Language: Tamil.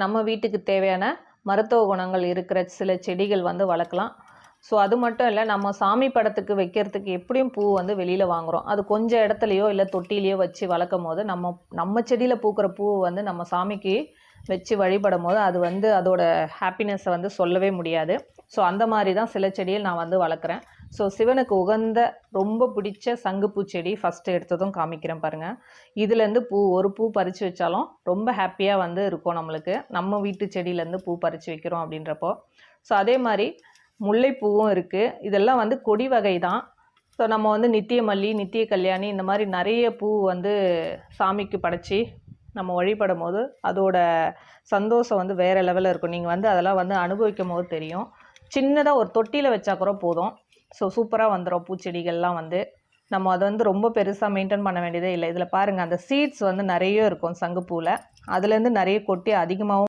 நம்ம வீட்டுக்கு தேவையான மருத்துவ குணங்கள் இருக்கிற சில செடிகள் வந்து வளர்க்கலாம். ஸோ அது மட்டும் இல்லை, நம்ம சாமி படத்துக்கு வைக்கிறதுக்கு எப்படியும் பூ வந்து வெளியில் வாங்குகிறோம். அது கொஞ்சம் இடத்துலையோ இல்லை தொட்டிலையோ வச்சு வளர்க்கும் போது நம்ம செடியில் பூக்கிற பூவை வந்து நம்ம சாமிக்கு வச்சு வழிபடும் போது அது வந்து அதோட ஹாப்பினஸை வந்து சொல்லவே முடியாது. ஸோ அந்த மாதிரி தான் சில செடியை நான் வந்து வளர்க்குறேன். ஸோ சிவனுக்கு உகந்த ரொம்ப பிடிச்ச சங்குப்பூ செடி ஃபஸ்ட்டு எடுத்ததும் காமிக்கிறேன் பாருங்கள். இதுலேருந்து ஒரு பூ பறித்து வச்சாலும் ரொம்ப ஹாப்பியாக வந்து இருக்கும் நம்மளுக்கு, நம்ம வீட்டு செடியிலேருந்து பூ பறித்து வைக்கிறோம் அப்படின்றப்போ. ஸோ அதே மாதிரி முல்லைப்பூவும் இருக்குது. இதெல்லாம் வந்து கொடி வகை தான். ஸோ நம்ம வந்து நித்திய மல்லி, நித்திய கல்யாணி இந்த மாதிரி நிறைய பூ வந்து சாமிக்கு படைச்சி நம்ம வழிபடும் போது அதோட சந்தோஷம் வந்து வேறு லெவலில் இருக்கும். நீங்கள் வந்து அதெல்லாம் வந்து அனுபவிக்கும் போது தெரியும். சின்னதாக ஒரு தொட்டியில் வச்சா கூட போதும். ஸோ சூப்பராக வந்துடும் பூச்செடிகள்லாம் வந்து. நம்ம அதை வந்து ரொம்ப பெருசாக மெயின்டைன் பண்ண வேண்டியதே இல்லை. இதில் பாருங்கள், அந்த சீட்ஸ் வந்து நிறைய இருக்கும் சங்குப்பூவில். அதுலேருந்து நிறைய கொட்டி அதிகமாகவும்